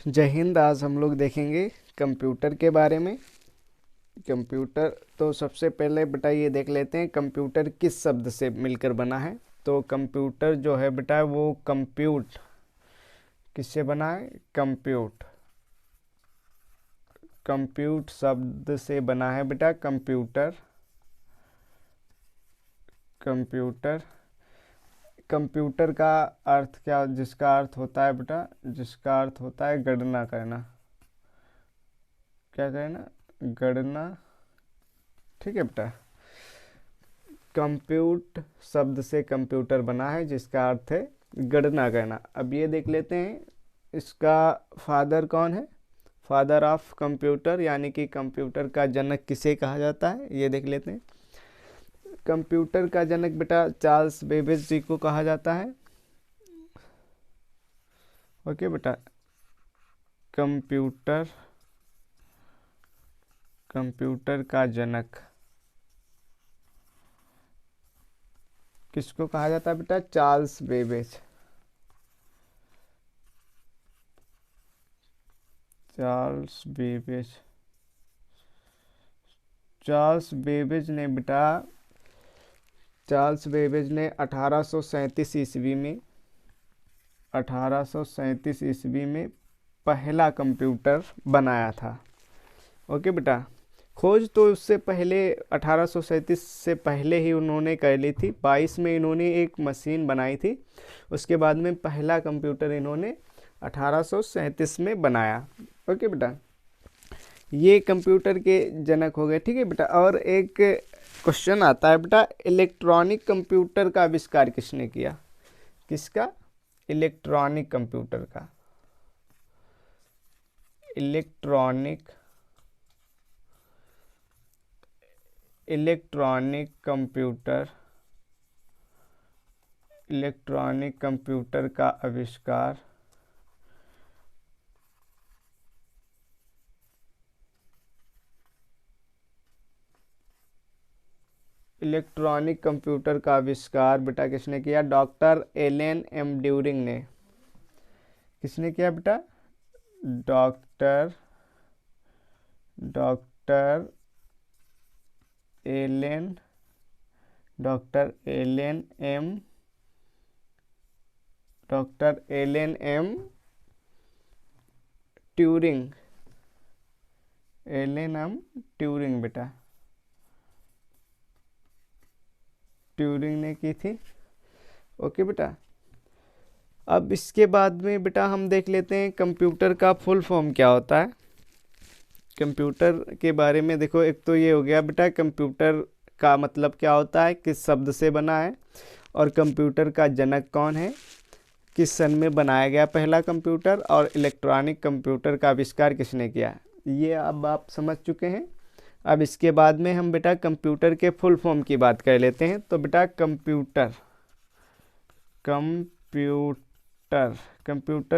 जय हिंद। आज हम लोग देखेंगे कंप्यूटर के बारे में। कंप्यूटर तो सबसे पहले बेटा ये देख लेते हैं कंप्यूटर किस शब्द से मिलकर बना है। तो कंप्यूटर जो है बेटा वो कंप्यूट किससे बना है? कंप्यूट। कंप्यूट शब्द से बना है बेटा कंप्यूटर। कंप्यूटर कंप्यूटर का अर्थ क्या, जिसका अर्थ होता है बेटा, जिसका अर्थ होता है गणना करना। क्या कहना? गणना। ठीक है बेटा। कंप्यूट शब्द से कंप्यूटर बना है जिसका अर्थ है गणना करना। अब ये देख लेते हैं इसका फादर कौन है। फादर ऑफ कंप्यूटर यानी कि कंप्यूटर का जनक किसे कहा जाता है, ये देख लेते हैं। कंप्यूटर का जनक बेटा चार्ल्स बेबेज जी को कहा जाता है। ओके बेटा। कंप्यूटर कंप्यूटर का जनक किसको कहा जाता है बेटा? Charles Babbage. Charles Babbage. Charles Babbage ने बेटा चार्ल्स बेबेज ने 1837 ईस्वी में 1837 ईस्वी में पहला कंप्यूटर बनाया था। ओके बेटा। खोज तो उससे पहले 1837 से पहले ही उन्होंने कर ली थी। 22 में इन्होंने एक मशीन बनाई थी। उसके बाद में पहला कंप्यूटर इन्होंने 1837 में बनाया। ओके बेटा। ये कंप्यूटर के जनक हो गए। ठीक है बेटा। और एक क्वेश्चन आता है बेटा, इलेक्ट्रॉनिक कंप्यूटर का आविष्कार किसने किया? किसका? इलेक्ट्रॉनिक कंप्यूटर का। इलेक्ट्रॉनिक कंप्यूटर का आविष्कार इलेक्ट्रॉनिक कंप्यूटर का आविष्कार बेटा किसने किया? डॉक्टर एलन एम ट्यूरिंग ने। किसने किया बेटा? Doctor Alan M Turing. Alan M Turing बेटा, ट्यूरिंग ने की थी। ओके बेटा। अब इसके बाद में बेटा हम देख लेते हैं कंप्यूटर का फुल फॉर्म क्या होता है। कंप्यूटर के बारे में देखो, एक तो ये हो गया बेटा कंप्यूटर का मतलब क्या होता है, किस शब्द से बना है, और कंप्यूटर का जनक कौन है, किस सन में बनाया गया पहला कंप्यूटर, और इलेक्ट्रॉनिक कंप्यूटर का आविष्कार किसने किया। ये अब आप समझ चुके हैं। अब इसके बाद में हम बेटा कंप्यूटर के फुल फॉर्म की बात कर लेते हैं। तो बेटा कंप्यूटर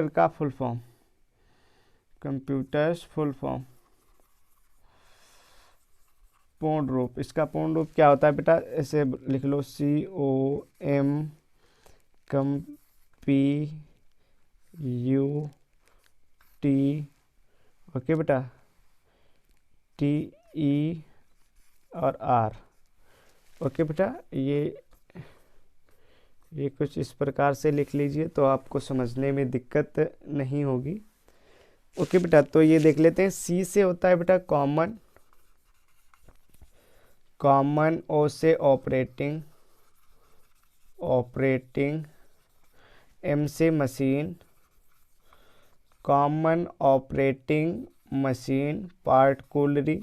का full form, computers full form, पूर्ण रूप। इसका पूर्ण रूप क्या होता है बेटा? ऐसे लिख लो, COM ओके बेटा, TE और R। ओके बेटा। ये कुछ इस प्रकार से लिख लीजिए तो आपको समझने में दिक्कत नहीं होगी। ओके बेटा। तो ये देख लेते हैं। C से होता है बेटा कॉमन, O से ऑपरेटिंग, M से machine, common operating machine, particularly.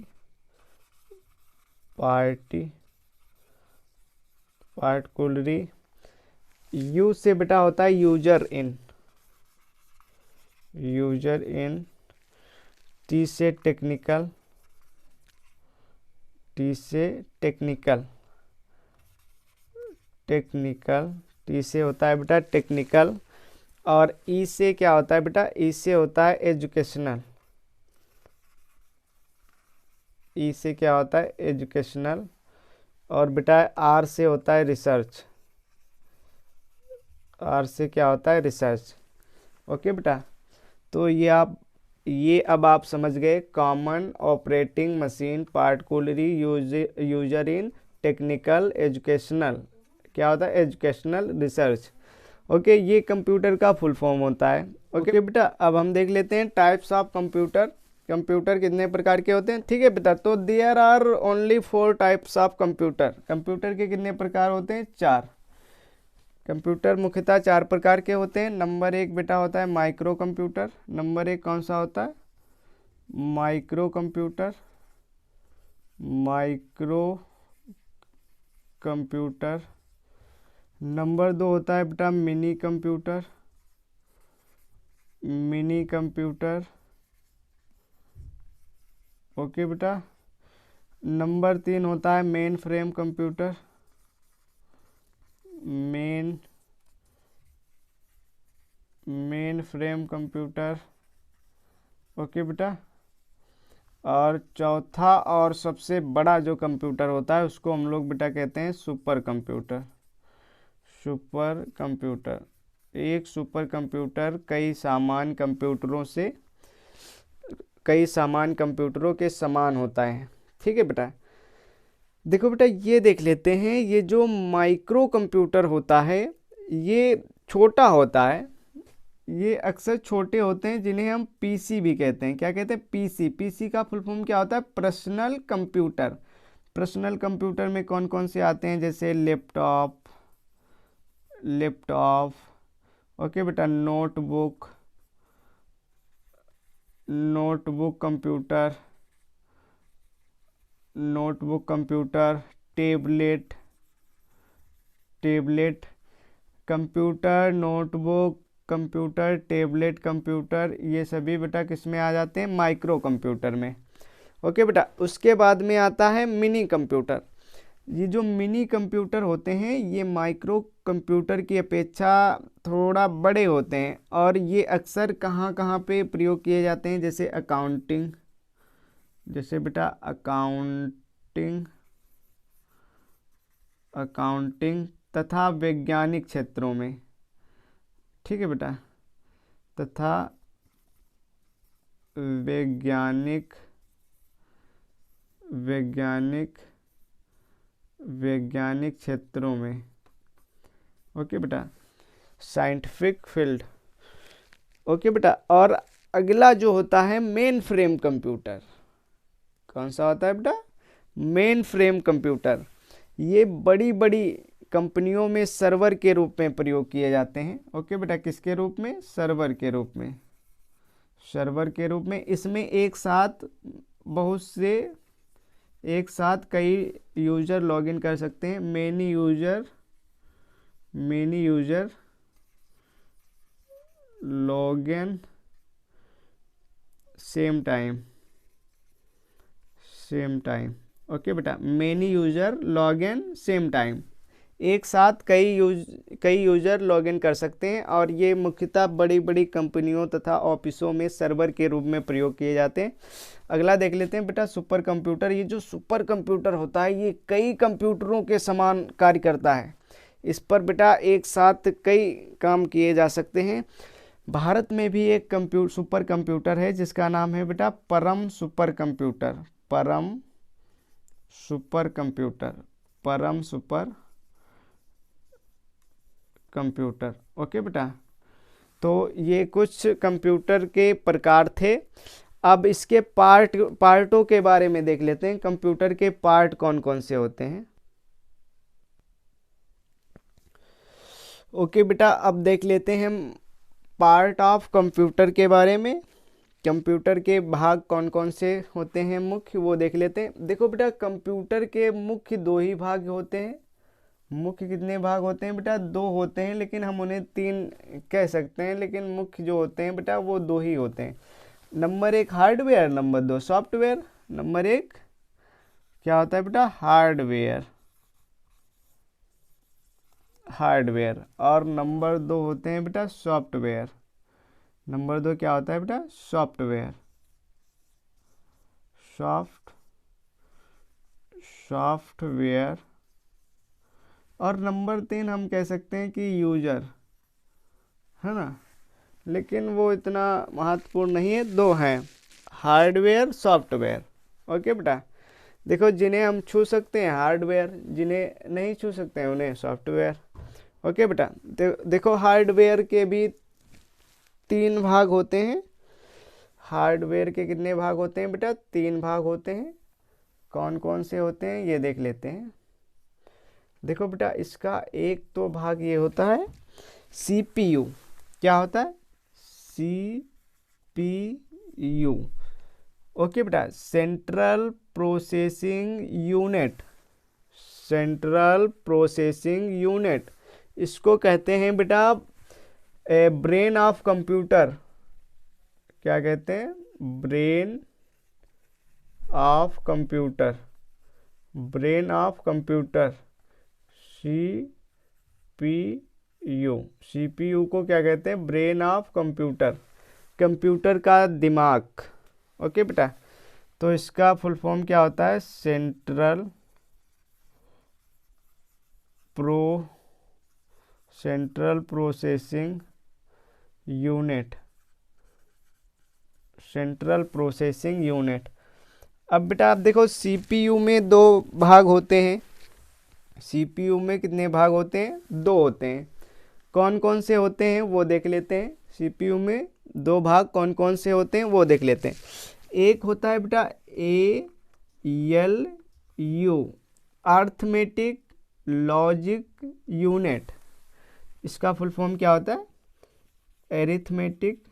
U से बेटा होता है यूजर इन, T से टेक्निकल, T से होता है बेटा टेक्निकल। और E से क्या होता है बेटा? E से होता है एजुकेशनल, और बेटा R से होता है रिसर्च, ओके बेटा। तो ये आप ये अब आप समझ गए, common operating machine particularly user इन टेक्निकल एजुकेशनल, क्या होता है, एजुकेशनल रिसर्च। ओके, ये कंप्यूटर का फुल फॉर्म होता है। ओके बेटा, अब हम देख लेते हैं टाइप्स ऑफ कंप्यूटर। कंप्यूटर कितने प्रकार के होते हैं, ठीक है बेटा। तो there are only 4 types of computer. Computer के कितने प्रकार होते हैं, 4। कंप्यूटर मुख्यतः 4 प्रकार के होते हैं। नंबर 1 बेटा होता है माइक्रो कंप्यूटर। नंबर 1 कौन सा होता है, micro computer. Micro computer. Number 2 होता है बेटा mini computer. Mini computer. Okay बेटा। नंबर 3 होता है main frame computer. Main frame computer. Okay बेटा। और चौथा और सबसे बड़ा जो कंप्यूटर होता है उसको हम लोग बेटा कहते हैं सुपर कंप्यूटर। सुपर कंप्यूटर, एक सुपर कंप्यूटर कई सामान्य कंप्यूटरों के समान होता है। ठीक है बेटा। देखो बेटा, ये देख लेते हैं, ये जो माइक्रो कंप्यूटर होता है ये छोटा होता है। ये अक्सर छोटे होते हैं, जिन्हें हम पीसी भी कहते हैं। क्या कहते हैं, पीसी। पीसी का फुल फॉर्म क्या होता है, पर्सनल कंप्यूटर। पर्सनल कंप्यूटर में कौन कौन से आते हैं, जैसे लैपटॉप। ओके बेटा, notebook computer, tablet computer, notebook computer, tablet computer, ये सभी बेटा किस में आ जाते हैं, माइक्रो कंप्यूटर में। ओके बेटा। उसके बाद में आता है मिनी कंप्यूटर। ये जो मिनी कंप्यूटर होते हैं ये माइक्रो कंप्यूटर की अपेक्षा थोड़ा बड़े होते हैं, और ये अक्सर कहाँ कहाँ पे प्रयोग किए जाते हैं, जैसे अकाउंटिंग तथा वैज्ञानिक क्षेत्रों में। ठीक है बेटा, तथा वैज्ञानिक क्षेत्रों में। ओके बेटा, साइंटिफिक फील्ड। ओके बेटा। और अगला जो होता है मेन फ्रेम कंप्यूटर। कौन सा होता है बेटा, मेन फ्रेम कंप्यूटर। ये बड़ी बड़ी कंपनियों में सर्वर के रूप में प्रयोग किए जाते हैं। ओके बेटा, किसके रूप में, सर्वर के रूप में। इसमें एक साथ कई यूजर लॉगिन कर सकते हैं। Many user login same time. Okay बेटा, many user login same time. एक साथ कई यूजर लॉगिन कर सकते हैं, और ये मुख्यतः बड़ी बड़ी कंपनियों तथा ऑफिसों में सर्वर के रूप में प्रयोग किए जाते हैं। अगला देख लेते हैं बेटा, सुपर कंप्यूटर। ये जो सुपर कंप्यूटर होता है ये कई कंप्यूटरों के समान कार्य करता है। इस पर बेटा एक साथ कई काम किए जा सकते हैं। भारत में भी एक सुपर कंप्यूटर है जिसका नाम है बेटा परम सुपर कंप्यूटर। ओके बेटा। तो ये कुछ कंप्यूटर के प्रकार थे। अब इसके पार्टों के बारे में देख लेते हैं। कंप्यूटर के पार्ट कौन कौन से होते हैं। ओके बेटा, अब देख लेते हैं हम पार्ट ऑफ कंप्यूटर के बारे में। कंप्यूटर के भाग कौन कौन से होते हैं मुख्य, वो देख लेते हैं। देखो बेटा, कंप्यूटर के मुख्य 2 ही भाग होते हैं। मुख्य कितने भाग होते हैं बेटा, 2 होते हैं, लेकिन हम उन्हें 3 कह सकते हैं, लेकिन मुख्य जो होते हैं बेटा वो 2 ही होते हैं। Number 1 hardware, number 2 software. Number 1 क्या होता है बेटा, हार्डवेयर, और नंबर 2 होते हैं बेटा सॉफ्टवेयर। नंबर 2 क्या होता है बेटा, सॉफ्टवेयर। सॉफ्टवेयर। और नंबर 3 हम कह सकते हैं कि यूजर, है ना। लेकिन वो इतना महत्वपूर्ण नहीं है। दो हैं, हार्डवेयर सॉफ्टवेयर। ओके बेटा, देखो जिन्हें हम छू सकते हैं हार्डवेयर, जिन्हें नहीं छू सकते हैं उन्हें सॉफ्टवेयर। ओके बेटा, देखो हार्डवेयर के भी 3 भाग होते हैं। हार्डवेयर के कितने भाग होते हैं बेटा? 3 भाग होते हैं। कौन कौन से होते हैं ये देख लेते हैं। देखो बेटा, इसका एक तो भाग ये होता है CPU। क्या होता है? CPU। ओके बेटा, central processing unit. Central processing unit, इसको कहते हैं बेटा ब्रेन ऑफ कंप्यूटर। क्या कहते हैं? Brain of computer. Brain of computer, CPU को क्या कहते हैं? ब्रेन ऑफ कंप्यूटर, कंप्यूटर का दिमाग। ओके बेटा, तो इसका फुल फॉर्म क्या होता है? Central processing unit. Central processing unit. अब बेटा आप देखो, CPU में 2 भाग होते हैं। CPU में कितने भाग होते हैं? 2 होते हैं। कौन कौन से होते हैं वो देख लेते हैं। CPU में 2 भाग कौन कौन से होते हैं वो देख लेते हैं। एक होता है बेटा ALU, अर्थमेटिक लॉजिक यूनिट। इसका फुल फॉर्म क्या होता है? Arithmetic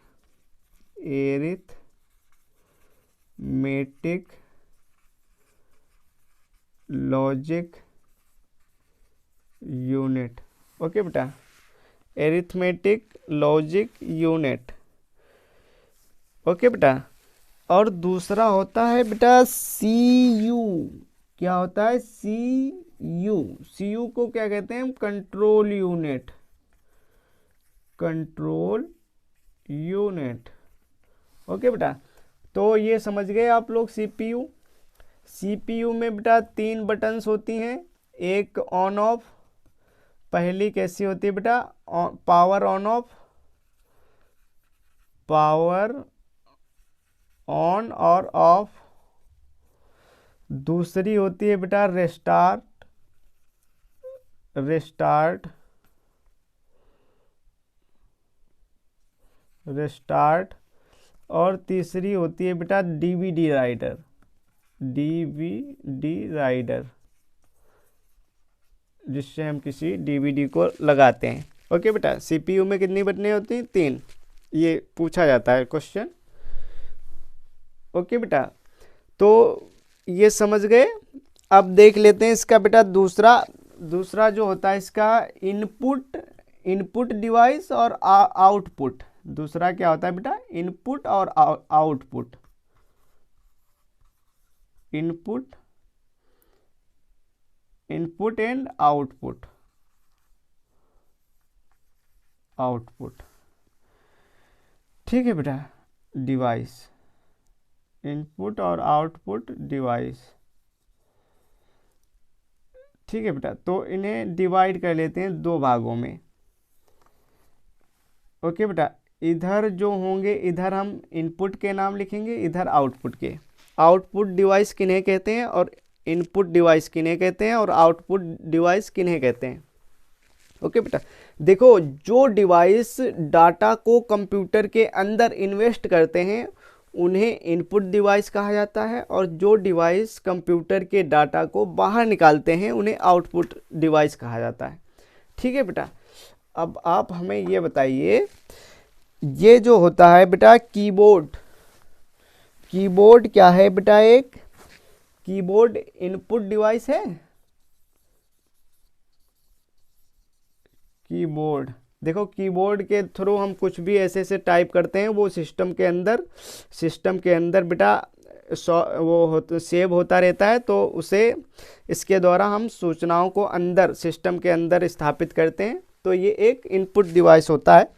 logic unit. ओके बेटा, एरिथमेटिक लॉजिक यूनिट। ओके बेटा, और दूसरा होता है बेटा CU। क्या होता है? CU को क्या कहते हैं हम? Control unit. Control unit. Okay बेटा, तो ये समझ गए आप लोग CPU में बेटा 3 बटन्स होती हैं, एक ऑन ऑफ। पहली कैसी होती है बेटा? Power on off, power on और ऑफ। दूसरी होती है बेटा रेस्टार्ट। और तीसरी होती है बेटा DVD राइडर, जिससे हम किसी DVD को लगाते हैं। ओके बेटा, CPU में कितनी बटनें होती हैं? 3। ये पूछा जाता है क्वेश्चन। ओके बेटा, तो ये समझ गए। अब देख लेते हैं इसका बेटा दूसरा जो होता है इसका इनपुट डिवाइस और आउटपुट। दूसरा क्या होता है बेटा? इनपुट और आउटपुट। Input and output. ठीक है बेटा, डिवाइस, इनपुट और आउटपुट डिवाइस। ठीक है बेटा, तो इन्हें डिवाइड कर लेते हैं 2 भागों में। ओके बेटा, इधर जो होंगे, इधर हम इनपुट के नाम लिखेंगे, इधर आउटपुट के। आउटपुट डिवाइस किन्हें कहते हैं और इनपुट डिवाइस किन्हें कहते हैं और आउटपुट डिवाइस किन्हें कहते हैं? ओके बेटा, देखो जो डिवाइस डाटा को कंप्यूटर के अंदर इन्वेस्ट करते हैं उन्हें इनपुट डिवाइस कहा जाता है, और जो डिवाइस कंप्यूटर के डाटा को बाहर निकालते हैं उन्हें आउटपुट डिवाइस कहा जाता है। ठीक है बेटा, अब आप हमें ये बताइए, ये जो होता है बेटा कीबोर्ड क्या है बेटा? एक कीबोर्ड इनपुट डिवाइस है। कीबोर्ड, देखो कीबोर्ड के थ्रू हम कुछ भी ऐसे टाइप करते हैं, वो सिस्टम के अंदर बेटा सेव होता रहता है, तो उसे इसके द्वारा हम सूचनाओं को अंदर सिस्टम के अंदर स्थापित करते हैं। तो ये एक इनपुट डिवाइस होता है।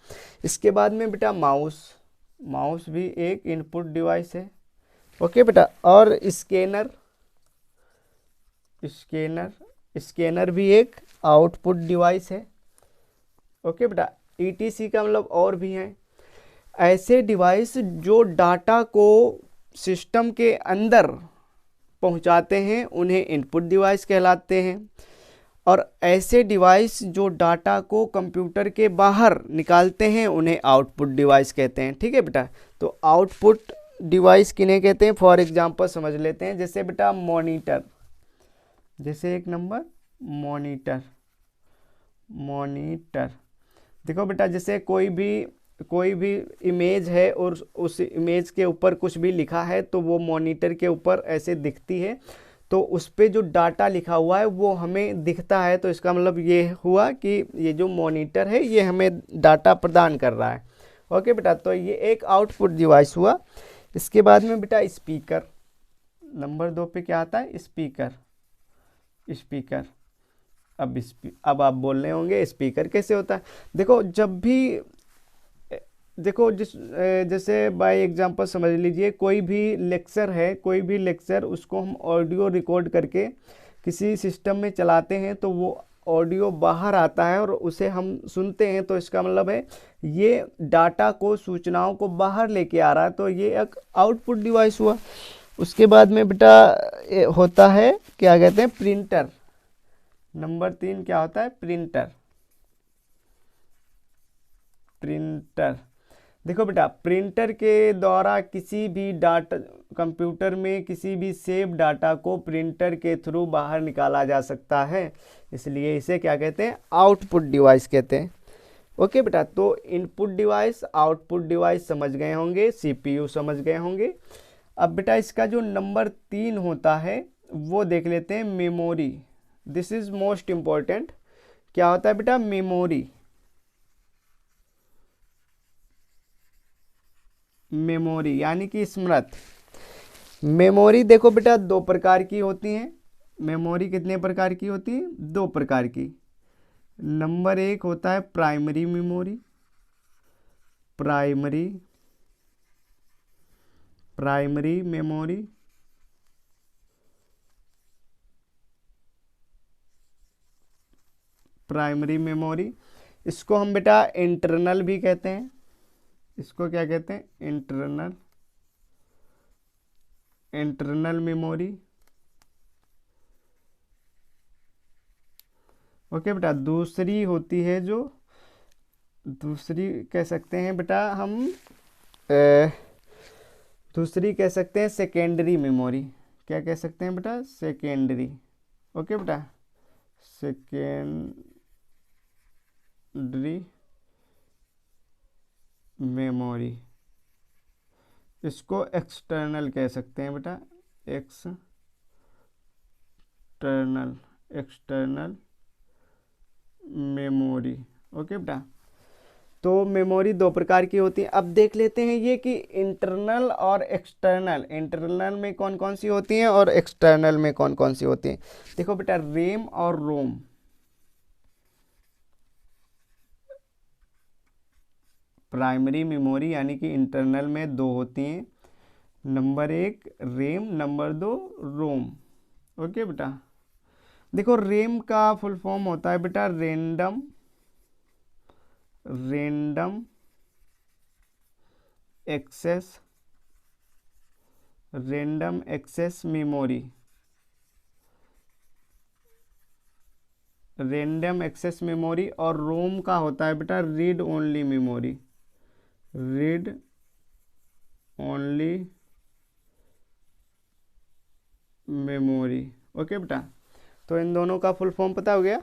इसके बाद में बेटा माउस भी एक इनपुट डिवाइस है। ओके बेटा, और स्कैनर भी एक आउटपुट डिवाइस है। ओके बेटा, ETC का मतलब और भी हैं। ऐसे डिवाइस जो डाटा को सिस्टम के अंदर पहुंचाते हैं उन्हें इनपुट डिवाइस कहलाते हैं, और ऐसे डिवाइस जो डाटा को कंप्यूटर के बाहर निकालते हैं उन्हें आउटपुट डिवाइस कहते हैं। ठीक है बेटा, तो आउटपुट डिवाइस किन्हें कहते हैं, फॉर एग्जांपल समझ लेते हैं। जैसे बेटा मॉनिटर, जैसे एक नंबर मॉनिटर, मॉनिटर देखो बेटा, जैसे कोई भी इमेज है और उस इमेज के ऊपर कुछ भी लिखा है तो वो मॉनिटर के ऊपर ऐसे दिखती है, तो उस पे जो डाटा लिखा हुआ है वो हमें दिखता है, तो इसका मतलब ये हुआ कि ये जो मॉनिटर है ये हमें डाटा प्रदान कर रहा है। ओके बेटा, तो ये एक आउटपुट डिवाइस हुआ। इसके बाद में बेटा स्पीकर, नंबर 2 पे क्या आता है, स्पीकर। स्पीकर, अब आप बोल रहे होंगे स्पीकर कैसे होता है। देखो जब भी देखो जैसे बाय एग्जांपल समझ लीजिए, कोई भी लेक्चर है, कोई भी लेक्चर उसको हम ऑडियो रिकॉर्ड करके किसी सिस्टम में चलाते हैं तो वो ऑडियो बाहर आता है और उसे हम सुनते हैं, तो इसका मतलब है ये डाटा को, सूचनाओं को बाहर लेके आ रहा है, तो ये एक आउटपुट डिवाइस हुआ। उसके बाद में बेटा होता है क्या कहते हैं, प्रिंटर। नंबर 3 क्या होता है, प्रिंटर। प्रिंटर देखो बेटा, प्रिंटर के द्वारा किसी भी डाटा, कंप्यूटर में किसी भी सेव डाटा को प्रिंटर के थ्रू बाहर निकाला जा सकता है, इसलिए इसे क्या कहते हैं, आउटपुट डिवाइस कहते हैं। ओके बेटा, तो इनपुट डिवाइस, आउटपुट डिवाइस समझ गए होंगे, सीपीयू समझ गए होंगे। अब बेटा इसका जो नंबर 3 होता है वो देख लेते हैं, memory. This is most important. क्या होता है बेटा, मेमोरी। मेमोरी यानी कि स्मृति। मेमोरी देखो बेटा 2 प्रकार की होती हैं। मेमोरी कितने प्रकार की होती है, 2 प्रकार की। नंबर 1 होता है primary memory, primary memory. Primary memory, इसको हम बेटा इंटरनल भी कहते हैं। इसको क्या कहते हैं, इंटरनल मेमोरी। ओके बेटा, दूसरी होती है जो, दूसरी कह सकते हैं बेटा हम दूसरी कह सकते हैं सेकेंडरी मेमोरी। क्या कह सकते हैं बेटा, सेकेंडरी। ओके बेटा, सेकेंडरी मेमोरी, इसको एक्सटर्नल कह सकते हैं बेटा, एक्सटर्नल मेमोरी। ओके बेटा, तो मेमोरी 2 प्रकार की होती है। अब देख लेते हैं ये कि इंटरनल और एक्सटर्नल, इंटरनल में कौन कौन सी होती हैं और एक्सटर्नल में कौन कौन सी होती हैं। देखो बेटा, रैम और रोम। प्राइमरी मेमोरी यानी कि इंटरनल में 2 होती हैं, number 1 RAM, number 2 ROM. Okay बेटा, देखो रैम का फुल फॉर्म होता है बेटा random access memory. Random access memory. और रोम का होता है बेटा read only memory, read only memory. Okay बेटा, तो इन दोनों का फुल फॉर्म पता हो गया।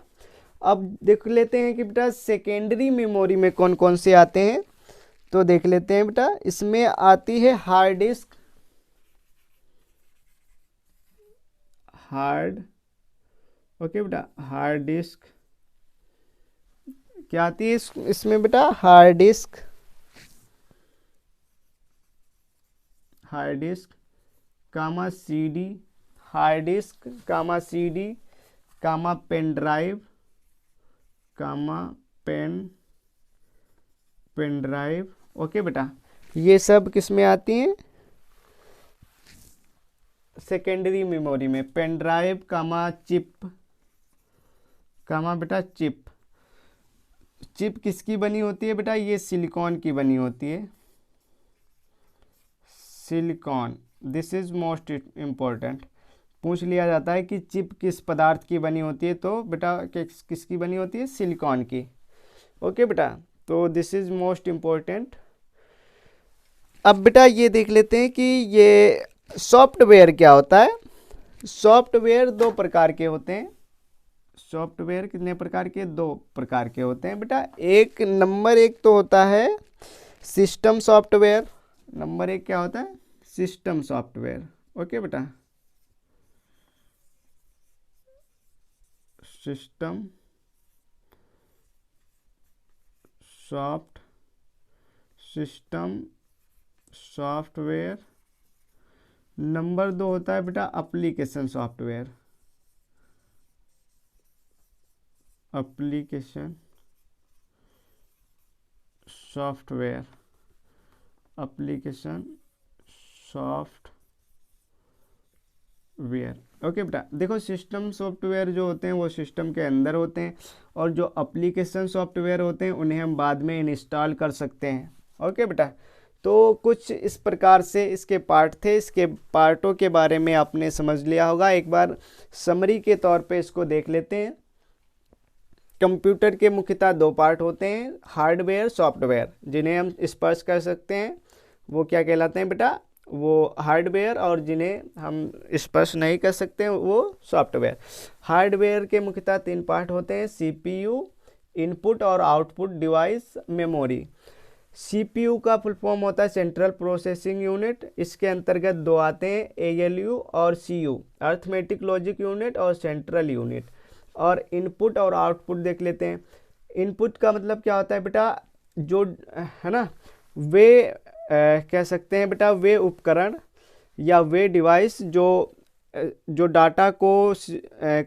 अब देख लेते हैं कि बेटा सेकेंडरी मेमोरी में कौन कौन से आते हैं, तो देख लेते हैं बेटा। इसमें आती है हार्ड डिस्क, ओके बेटा, हार्ड डिस्क। क्या आती है इसमें बेटा, hard disk, comma CD, hard disk comma CD, comma pen drive, pen drive. Okay बेटा, ये सब किस में आती हैं, सेकेंडरी मेमोरी में। Pen drive comma chip, comma बेटा चिप। चिप किसकी बनी होती है बेटा, ये सिलिकॉन की बनी होती है, silicon, this is most important. पूछ लिया जाता है कि चिप किस पदार्थ की बनी होती है, तो बेटा किसकी बनी होती है, सिलिकॉन की। ओके बेटा, तो दिस इज मोस्ट इम्पोर्टेंट। अब बेटा ये देख लेते हैं कि ये सॉफ्टवेयर क्या होता है। सॉफ्टवेयर दो प्रकार के होते हैं। सॉफ्टवेयर कितने प्रकार के, दो प्रकार के होते हैं बेटा। एक नंबर एक तो होता है सिस्टम सॉफ्टवेयर। नंबर एक क्या होता है, सिस्टम सॉफ्टवेयर। ओके बेटा, सिस्टम सॉफ्टवेयर। नंबर दो होता है बेटा application software. Application software, application software. Okay बेटा, देखो सिस्टम सॉफ्टवेयर जो होते हैं वो सिस्टम के अंदर होते हैं, और जो एप्लीकेशन सॉफ्टवेयर होते हैं उन्हें हम बाद में इंस्टॉल कर सकते हैं। ओके बेटा, तो कुछ इस प्रकार से इसके पार्ट थे। इसके पार्टों के बारे में आपने समझ लिया होगा। एक बार समरी के तौर पे इसको देख लेते हैं। कंप्यूटर के मुख्यतः दो पार्ट होते हैं, हार्डवेयर सॉफ्टवेयर। जिन्हें हम स्पर्श कर सकते हैं वो क्या कहलाते हैं बेटा, वो हार्डवेयर, और जिन्हें हम स्पर्श नहीं कर सकते हैं वो सॉफ्टवेयर। हार्डवेयर के मुख्यतः तीन पार्ट होते हैं, सीपीयू, इनपुट और आउटपुट डिवाइस, मेमोरी। सीपीयू का फुल फॉर्म होता है सेंट्रल प्रोसेसिंग यूनिट। इसके अंतर्गत दो आते हैं, एएलयू और सीयू, अर्थमेटिक लॉजिक यूनिट और सेंट्रल यूनिट। और इनपुट और आउटपुट देख लेते हैं। इनपुट का मतलब क्या होता है बेटा, जो है ना, वे कह सकते हैं बेटा वे उपकरण या वे डिवाइस जो डाटा को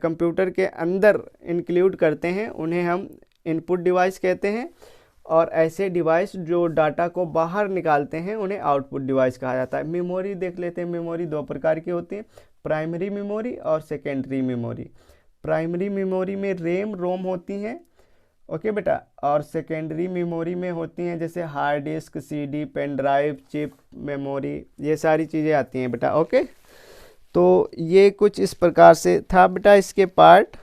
कंप्यूटर के अंदर इंक्लूड करते हैं उन्हें हम इनपुट डिवाइस कहते हैं, और ऐसे डिवाइस जो डाटा को बाहर निकालते हैं उन्हें आउटपुट डिवाइस कहा जाता है। मेमोरी देख लेते हैं। मेमोरी दो प्रकार की होती है, प्राइमरी मेमोरी और सेकेंडरी मेमोरी। प्राइमरी मेमोरी में रैम रोम होती हैं, ओके बेटा, और सेकेंडरी मेमोरी में होती हैं जैसे hard disk, CD, pen drive, chip memory, ये सारी चीज़ें आती हैं बेटा। ओके, तो ये कुछ इस प्रकार से था बेटा इसके पार्ट।